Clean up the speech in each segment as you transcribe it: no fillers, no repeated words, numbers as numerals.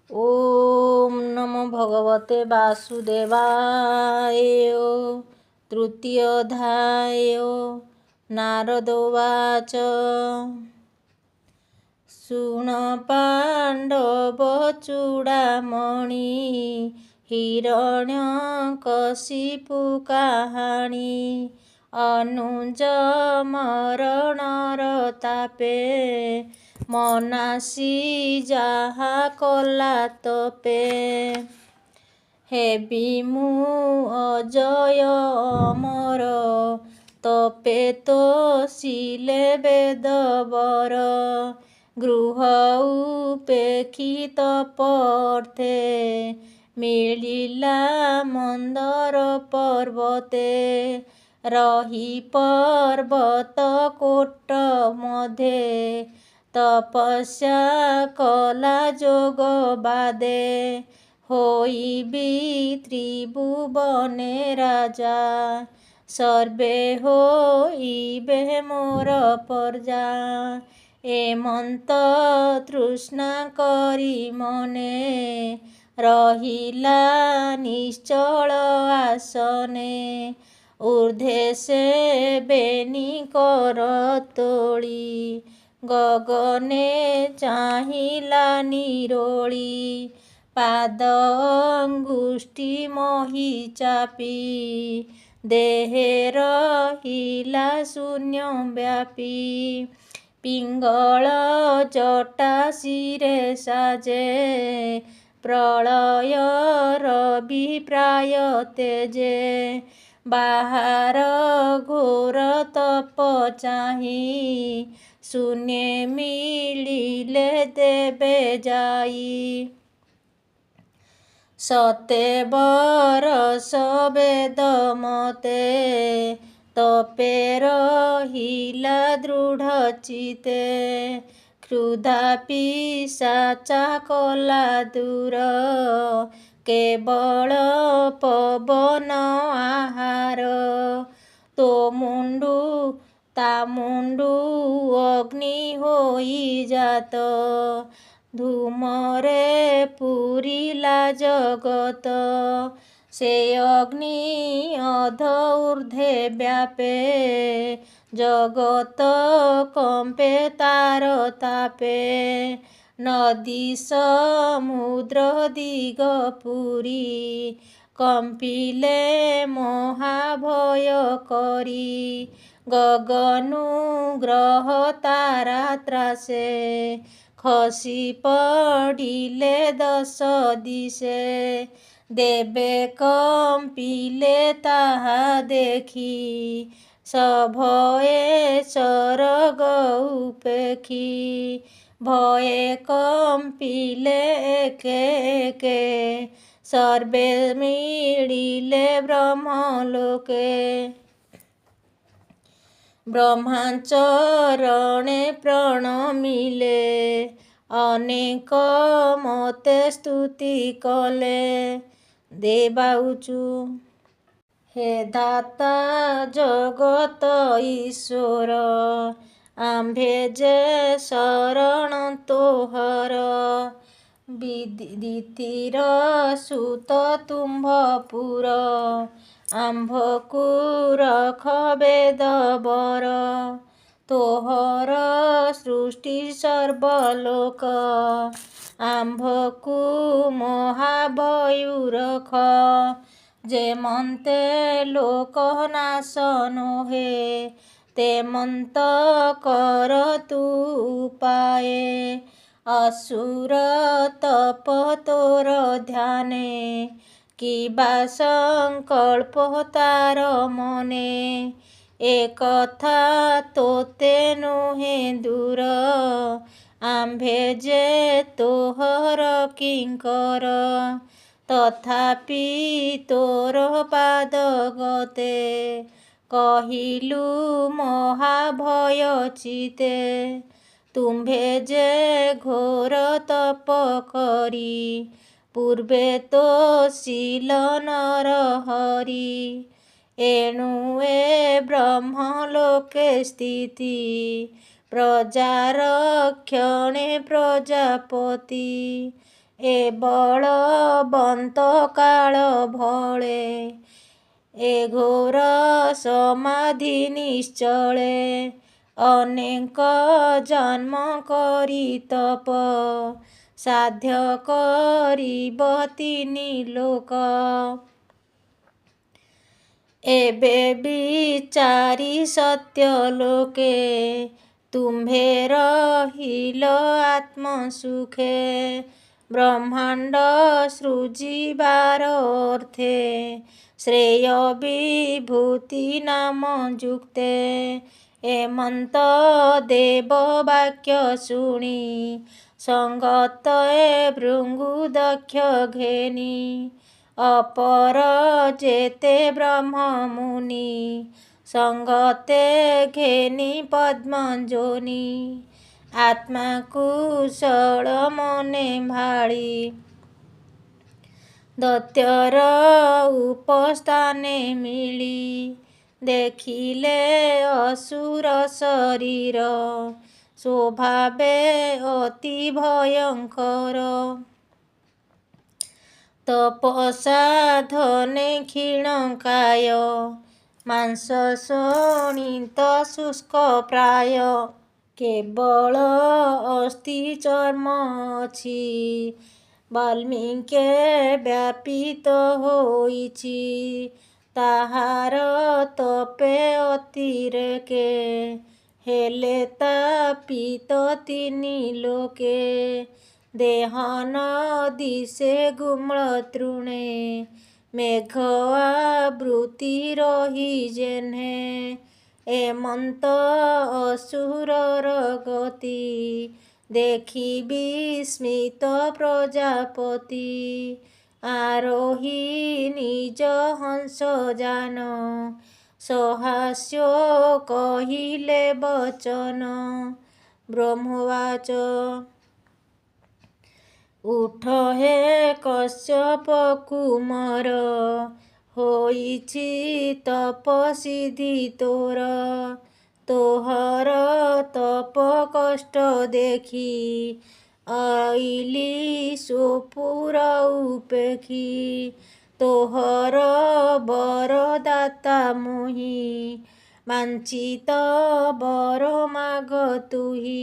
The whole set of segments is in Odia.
ओम नमो भगवते वासुदेवाय। तृतीयोऽध्याय। नारदोवाच शृण पाण्डवचूडामणि हिरण्यकशिपु काहाणी अनुज मरणर तापे मनासी ଯାହା କଲା ତପେ ହେବି ମୁଁ ଅଜୟ ଅମର ତପେ ତୋଷିଲେ ବେଦବର ଗୃହ ଉପେକ୍ଷିତ ପର୍ଥେ ମିଳିଲା ମନ୍ଦର ପର୍ବତେ ରହି ପର୍ବତ କୋଟ ମଧ୍ୟେ ତପସ୍ୟା କଲା ଯୋଗ ବାଦେ ହୋଇବି ତ୍ରିଭୁବନେ ରାଜା ସର୍ବେ ହୋଇବେ ମୋର ପ୍ରଜା ଏମନ୍ତ ତୃଷ୍ଣା କରି ମନେ ରହିଲା ନିଶ୍ଚଳ ଆସନେ ଊର୍ଦ୍ଧ୍ୱେ ସେ ବେନି କର ତୋଳି ଗଗନେ ଚାହିଁଲା ନିରୋଳି ପାଦ ଅଙ୍ଗୁଷ୍ଠି ମୋହି ଚାପି ଦେହେ ରହିଲା ଶୂନ୍ୟ ବ୍ୟାପୀ ପିଙ୍ଗଳ ଜଟା ଶିରେ ସାଜେ ପ୍ରଳୟର ବିପ୍ରାୟ ତେଜେ ବାହାର ଘୋର ତପ ଚାହିଁ ଶୂନ୍ୟେ ମିଳିଲେ ଦେବେ ଯାଇ ସତେ ବରଷ ବେଦ ମତେ ତପେ ରହିଲା ଦୃଢ଼ ଚିତେ କ୍ରୁଧା ପିଶାଚା କଲା ଦୂର କେବଳ ପବନ ଆହାର ତୋ ମୁଣ୍ଡୁ ତା ମୁଣ୍ଡୁ ଅଗ୍ନି ହୋଇ ଜାତ ଧୂମରେ ପୂରିଲା ଜଗତ ସେ ଅଗ୍ନି ଅଧ ଊର୍ଦ୍ଧ୍ୱେ ବ୍ୟାପେ ଜଗତ କମ୍ପେ ତାର ତାପେ ନଦୀ ସମୁଦ୍ର ଦିଗ ପୁରୀ କମ୍ପିଲେ ମହାଭୟ କରି ଗଗନୁ ଗ୍ରହ ତାରା ତ୍ରାସେ ଖସି ପଡ଼ିଲେ ଦଶ ଦିଶେ ଦେବେ କମ୍ପିଲେ ତାହା ଦେଖି ସଭଏ ସରଗ ଉପେକ୍ଷି ଭୟେ କମ୍ପିଲେ ଏକେ ଏକେ ସର୍ବେ ମିଳିଲେ ବ୍ରହ୍ମଲୋକେ ବ୍ରହ୍ମାଚରଣେ ପ୍ରଣମିଲେ ଅନେକ ମତେ ସ୍ତୁତି କଲେ ଦେବାଉଚୁ ହେ ଦାତା ଜଗତ ଈଶ୍ୱର ଆମ୍ଭେ ଯେ ଶରଣ ତୋହର ଦିତିର ସୁତ ତୁମ୍ଭପୁର ଆମ୍ଭକୁ ରଖ ବେଦବର ତୋହର ସୃଷ୍ଟି ସର୍ବଲୋକ ଆମ୍ଭକୁ ମହାଭୟୁ ରଖ ଯେମନ୍ତେ ଲୋକ ନାଶ ନୋହେ ତେମନ୍ତ କର ତୁ ଉପାଏ ଅସୁର ତପ ତୋର ଧ୍ୟାନେ କିବା ସଂକଳ୍ପ ତାର ମନେ ଏକଥା ତୋତେ ନୁହେଁ ଦୂର ଆମ୍ଭେ ଯେ ତୋହର କିଙ୍କର ତଥାପି ତୋର ପାଦ ଗତେ କହିଲୁ ମହାଭୟ ଚିତେ ତୁମ୍ଭେ ଯେ ଘୋର ତପ କରି ପୂର୍ବେ ତୋଷିଲ ନର ହରି ଏଣୁ ଏ ବ୍ରହ୍ମଲୋକେ ସ୍ଥିତି ପ୍ରଜାର କ୍ଷଣେ ପ୍ରଜାପତି ଏ ବଳବନ୍ତ କାଳ ଭଳେ ଏ ଘୋର ସମାଧି ନିଶ୍ଚଳେ ଅନେକ ଜନ୍ମ କରି ତପ ସାଧ୍ୟ କରିବ ତିନି ଲୋକ। ଏବେ ବିଚାରି ସତ୍ୟ ଲୋକେ ତୁମ୍ଭେ ରହିଲ ଆତ୍ମ ସୁଖେ ବ୍ରହ୍ମାଣ୍ଡ ସୃଜିବାର ଅର୍ଥେ ଶ୍ରେୟ ବିଭୂତି ନାମ ଯୁକ୍ତେ ଏମନ୍ତ ଦେବ ବାକ୍ୟ ଶୁଣି ସଙ୍ଗତ ଭୃଙ୍ଗୁ ଦକ୍ଷ ଘେନି ଅପର ଯେତେ ବ୍ରହ୍ମ ମୁନି ସଙ୍ଗତେ ଘେନି ପଦ୍ମ ଯୋନି ଆତ୍ମା କୁଶଳ ମନେ ଭାଳି ଦୈତ୍ୟର ଉପସ୍ଥାନେ ମିଳି ଦେଖିଲେ ଅସୁର ଶରୀର ସ୍ୱଭାବେ ଅତି ଭୟଙ୍କର ତପସାଧନେ କ୍ଷୀଣକାୟ ମାଂସ ଶୋଣିତ ଶୁଷ୍କ ପ୍ରାୟ କେବଳ ଅସ୍ଥି ଚର୍ମ ଅଛି ବାଲ୍ମୀକେ ବ୍ୟାପିତ ହୋଇଛି ତାହାର ତପେ ଅତିରେକେ ହେଲେ ତାପିତ ତିନି ଲୋକେ ଦେହ ନ ଦିଶେ ଗୁମ୍ଳ ତୃଣେ ମେଘ ଆବୃତ୍ତି ରହି ଯେହ୍ନେ ଏମନ୍ତ ଅସୁରର ଗତି ଦେଖି ବିସ୍ମିତ ପ୍ରଜାପତି ଆରୋହୀ ନିଜ ହଂସ ଯାନ ସହାସ୍ୟ କହିଲେ ବଚନ ବ୍ରହ୍ମବାଚ ଉଠ ହେ କଶ୍ୟପ କୁମାର ହୋଇଛି ତପସିଦ୍ଧି ତୋର ତୋହର ତପ କଷ୍ଟ ଦେଖି ଆଇଲି ସୁପୁର ଉପେକ୍ଷି ତୋହର ବରଦାତା ମୋହି ବାଞ୍ଛିତ ବର ମାଗ ତୁହି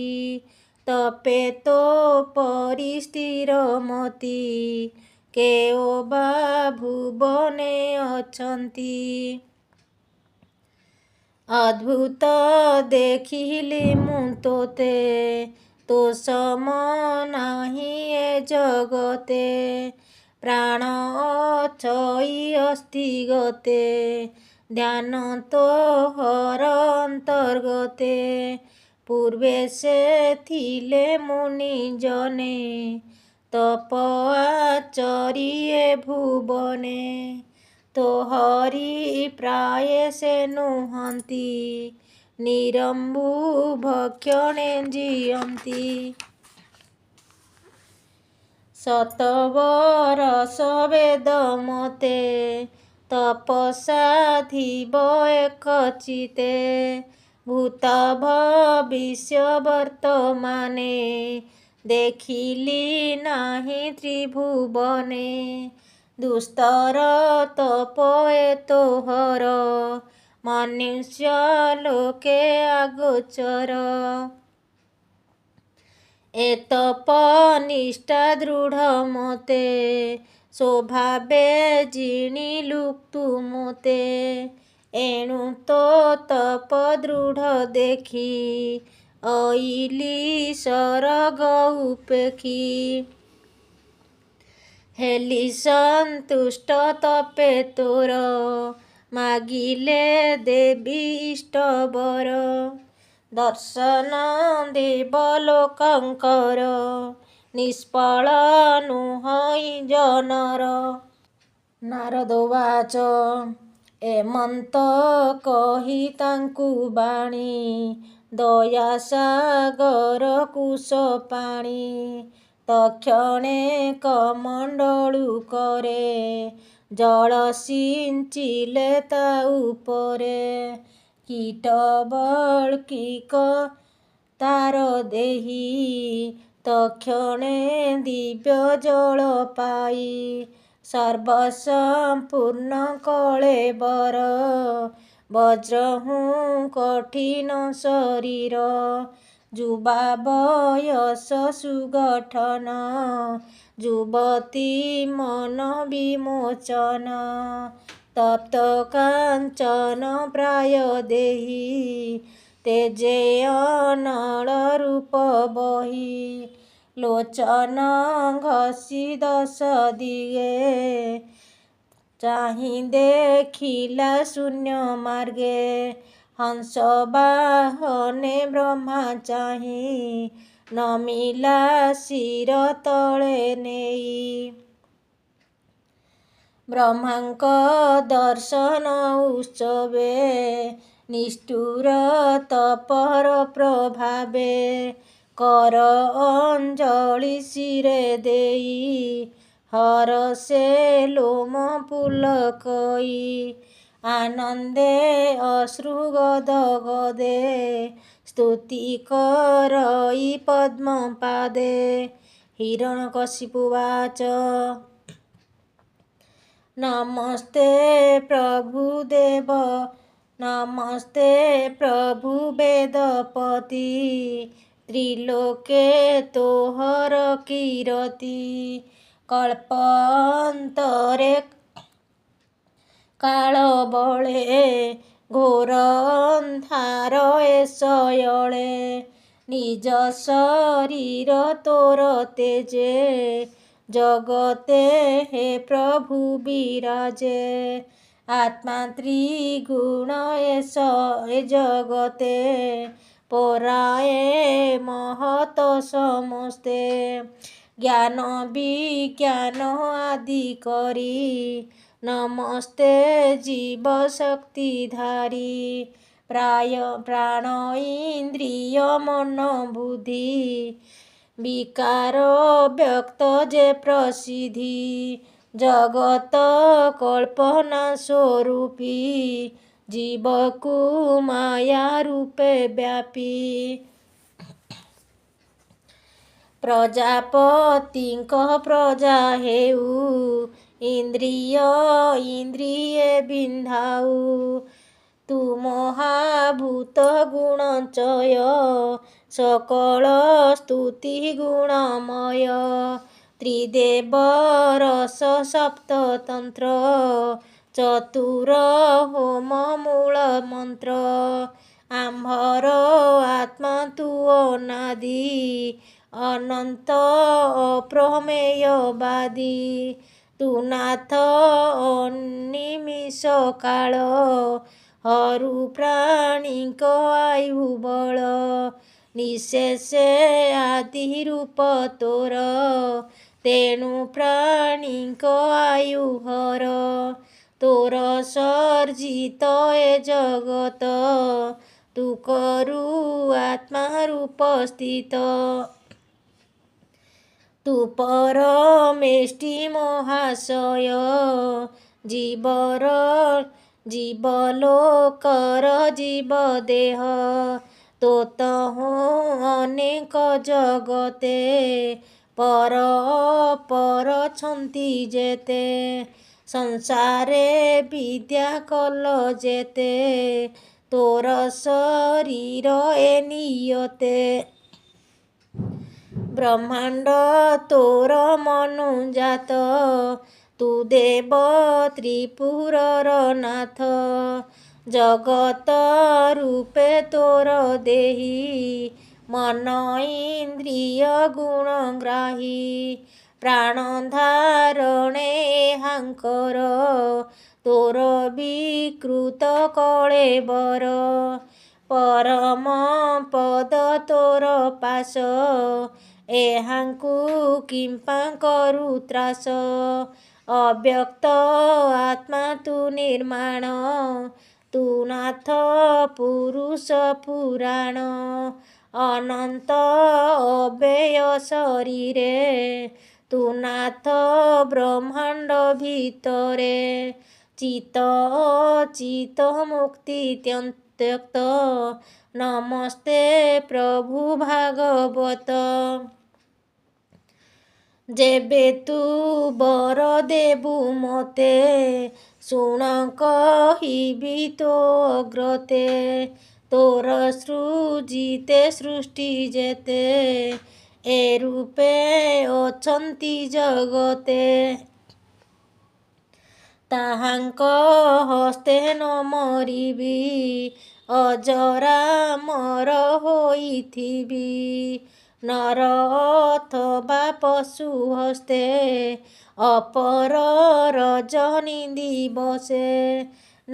ତପେ ତୋ ପରି ସ୍ଥିର ମତି କେଓ ବା ଭୁବନେ ଅଛନ୍ତି ଅଦ୍ଭୁତ ଦେଖିଲି ମୁଁ ତୋତେ ତୋ ସମ ନାହିଁ ଏ ଜଗତେ ପ୍ରାଣ ଅଛଇ ଅସ୍ଥି ଗତେ ଧ୍ୟାନ ତୋହର ଅନ୍ତର୍ଗତେ ପୂର୍ବେ ସେ ଥିଲେ ମୁନି ଜନେ ତପ ଆଚରି ଏ ଭୁବନେ ତୋହରି ପ୍ରାୟେ ସେ ନୁହନ୍ତି ନିରମ୍ବୁ ଭକ୍ଷଣେ ଜିଅନ୍ତି ଶତବରଷ ବେଦ ମତେ ତପସାଧିବ ଏକଚିତେ ଭୂତ ଭବିଷ୍ୟ ବର୍ତ୍ତମାନେ ଦେଖିଲି ନାହିଁ ତ୍ରିଭୁବନେ ଦୁସ୍ତର ତପ ଏ ତୋହର ମନୁଷ୍ୟ ଲୋକେ ଅଗୋଚର ଏ ତପ ନିଷ୍ଠା ଦୃଢ଼ ମତେ ସ୍ୱଭାବେ ଜିଣିଲୁ ତୁ ମୋତେ ଏଣୁ ତୋ ତପ ଦୃଢ଼ ଦେଖି ଅଇଲି ସରଗ ଉପେକ୍ଷି ହେଲି ସନ୍ତୁଷ୍ଟ ତପେ ତୋର ମାଗିଲେ ଦେବି ଇଷ୍ଟ ବର ଦର୍ଶନ ଦେବ ଲୋକଙ୍କର ନିଷ୍ଫଳ ନୁହଁ ଜନର ନାରଦ ବାଚ ଏମନ୍ତ କହି ତାଙ୍କୁ ବାଣୀ ଦୟା ସାଗର କୁଶ ପାଣି ତକ୍ଷଣେ କମଣ୍ଡଳୁ କରେ ଜଳ ସିଞ୍ଚିଲେ ତା ଉପରେ କୀଟ ବଳ୍କିକ ତାର ଦେହି ତକ୍ଷଣେ ଦିବ୍ୟ ଜଳ ପାଇ ସର୍ବସମ୍ପୂର୍ଣ୍ଣ କଳେବର ବଜ୍ରହୁଁ କଠିନ ଶରୀର ଯୁବା ବୟସ ସୁଗଠନ ଯୁବତୀ ମନ ବିମୋଚନ ତପ୍ତ କାଞ୍ଚନ ପ୍ରାୟ ଦେହି ତେଜେୟନଳ ରୂପ ବହି ଲୋଚନ ଘଷି ଦଶ ଦିଗେ ଚାହିଁ ଦେଖିଲା ଶୂନ୍ୟ ମାର୍ଗେ ହଂସ ବାହନେ ବ୍ରହ୍ମା ଚାହିଁ ନମିଲା ଶିର ତଳେ ନେଇ ବ୍ରହ୍ମାଙ୍କ ଦର୍ଶନ ଉତ୍ସବେ ନିଷ୍ଠୁର ତପର ପ୍ରଭାବେ କର ଅଞ୍ଜଳି ଶିରେ ଦେଇ ହରଷେ ଲୋମ ପୁଲକଇ ଆନନ୍ଦେ ଅଶ୍ରୁ ଗଦ ଗଦେ ସ୍ତୁତି କରଇ ପଦ୍ମ ପାଦେ ହିରଣ୍ୟକଶିପୁବାଚ ନମସ୍ତେ ପ୍ରଭୁଦେବ ନମସ୍ତେ ପ୍ରଭୁ ବେଦପତି ତ୍ରିଲୋକେ ତୋହର କୀରତି କଳ୍ପାନ୍ତରେ କାଳ ବଳେ ଘୋର ଅନ୍ଧାର ଏସୟଳେ ନିଜ ଶରୀର ତୋର ତେଜେ ଜଗତେ ହେ ପ୍ରଭୁ ବିରାଜେ ଆତ୍ମା ତ୍ରିଗୁଣ ଏ ଜଗତେ ପରାଏ ମହତ ସମସ୍ତେ ଜ୍ଞାନ ବିଜ୍ଞାନ ଆଦି କରି ନମସ୍ତେ ଜୀବ ଶକ୍ତିଧାରୀ ପ୍ରାଣ ଇନ୍ଦ୍ରିୟ ମନ ବୁଦ୍ଧି ବିକାର ବ୍ୟକ୍ତ ଯେ ପ୍ରସିଦ୍ଧି ଜଗତ କଳ୍ପନା ସ୍ୱରୂପୀ ଜୀବକୁ ମାୟା ରୂପେ ବ୍ୟାପୀ ପ୍ରଜାପତିଙ୍କ ପ୍ରଜା ହେଉ ଇନ୍ଦ୍ରିଏ ବିନ୍ଧାଉ ତୁ ମହାଭୂତ ଗୁଣଚୟ ସକଳ ସ୍ତୁତି ଗୁଣମୟ ତ୍ରିଦେବ ରସ ସପ୍ତତନ୍ତ୍ର ଚତୁର ହୋମ ମୂଳ ମନ୍ତ୍ର ଆମ୍ଭର ଆତ୍ମା ତୁ ଅନାଦି ଅନନ୍ତ ଅପ୍ରମେୟବାଦୀ ତୁ ନାଥ ଅନିମିଷ କାଳ ହରୁ ପ୍ରାଣୀଙ୍କ ଆୟୁ ବଳ ନିଶେଷେ ଆଦି ରୂପ ତୋର ତେଣୁ ପ୍ରାଣୀଙ୍କ ଆୟୁ ହର ତୋର ସର୍ଜିତ ଏ ଜଗତ ତୁ କରୁ ଆତ୍ମା ରୂପ ସ୍ଥିତ ତୁ ପରମେଷ୍ଟି ମହାଶୟ ଜୀବଲୋକର ଜୀବ ଦେହ ତୋତହୁଁ ଅନେକ ଜଗତେ ପର ଅପରଛନ୍ତି ଯେତେ ସଂସାରେ ବିଦ୍ୟା କଲ ଯେତେ ତୋର ଶରୀର ଏ ନିୟତେ ବ୍ରହ୍ମାଣ୍ଡ ତୋର ମନୁଜାତ ତୁ ଦେବ ତ୍ରିପୁରର ନାଥ ଜଗତ ରୂପେ ତୋର ଦେହି ମନ ଇନ୍ଦ୍ରିୟ ଗୁଣଗ୍ରାହୀ ପ୍ରାଣ ଧାରଣେ ହାଙ୍କର ତୋର ବିକୃତ କଳେବର ପରମ ପଦ ତୋର ପାଶ ଏହାଙ୍କୁ କିମ୍ପା କରୁ ତ୍ରାସ ଅବ୍ୟକ୍ତ ଆତ୍ମା ତୁ ନିର୍ମାଣ ତୁ ନାଥ ପୁରୁଷ ପୁରାଣ ଅନନ୍ତ ଅବ୍ୟୟ ଶରୀରେ ତୁ ନାଥ ବ୍ରହ୍ମାଣ୍ଡ ଭିତରେ ଚିତ ଚିତ ମୁକ୍ତି ତ୍ୟକ୍ତ ନମସ୍ତେ ପ୍ରଭୁ ଭାଗବତ। जेबे तू बर देबु मते शुण कहिबि तो अग्रते तोर सृजिते सृष्टि जेते ए रूपे अछंती जगते ताहांक हस्ते न मरिबि अजरा मर होइथिबि नर अथवा पशु हस्ते ଅପର ରଜନୀ ଦିବସେ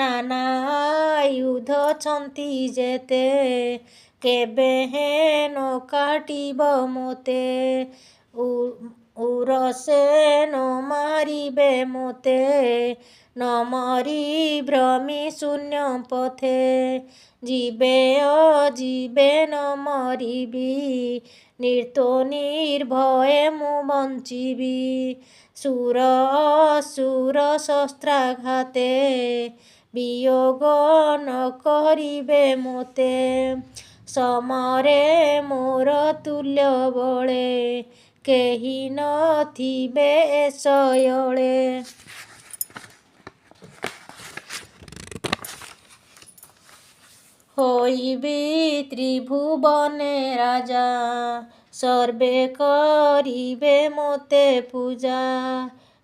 ନାନା ଆୟୁଧ ଛନ୍ତି ଯେତେ କେବେ ହେନ କାଟିବ ମୋତେ ଉରସେ ନ ମାରିବେ ମୋତେ ନ ମରି ଭ୍ରମି ଶୂନ୍ୟ ପଥେ ଯିବେ ଅଯିବେ ନ ମରିବି ନିର୍ତ୍ତୋ ନିର୍ଭୟେ ମୁଁ ବଞ୍ଚିବି ସୁର ଅସୁର ଶସ୍ତ୍ରାଘାତେ ବିୟୋଗ ନ କରିବେ ମୋତେ ସମରେ ମୋର ତୁଲ୍ୟ ବଳେ କେହି ନଥିବେ ଶୟଳେ ହୋଇବି ତ୍ରିଭୁବନେ ରାଜା ସର୍ବେ କରିବେ ମୋତେ ପୂଜା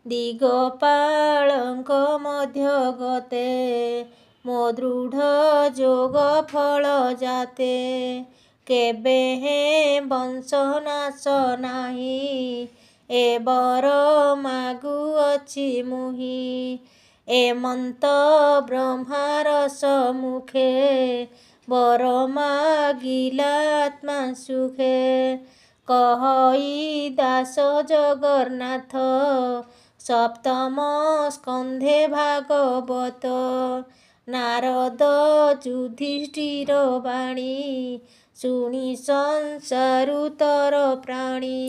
ଦିଗପାଳଙ୍କ ମଧ୍ୟ ଗତେ ମୋ ଦୃଢ଼ ଯୋଗ ଫଳ ଜାତେ କେବେ ହେ ବଂଶ ନାଶ ନାହିଁ ଏ ବର ମାଗୁଅଛି ମୁହିଁ ଏମନ୍ତ ବ୍ରହ୍ମାର ସମ୍ମୁଖେ ବର ମାଗିଲା ଆତ୍ମା ସୁଖେ କହଇ ଦାସ ଜଗନ୍ନାଥ ସପ୍ତମ ସ୍କନ୍ଧେ ଭାଗବତ ନାରଦ ଯୁଧିଷ୍ଠିର ବାଣୀ ଶୁଣି ସଂସାରୁତର ପ୍ରାଣୀ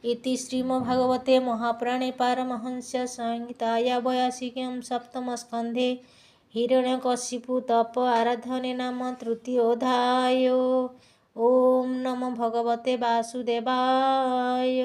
इति श्रीमद्भागवते महापुराणे पारमहंस्य संहिताया 82 सप्तमस्कन्धे हिरण्यकशिपु तप आराधने नाम तृतीयोऽध्यायो। ओम नमो भगवते वासुदेवाय।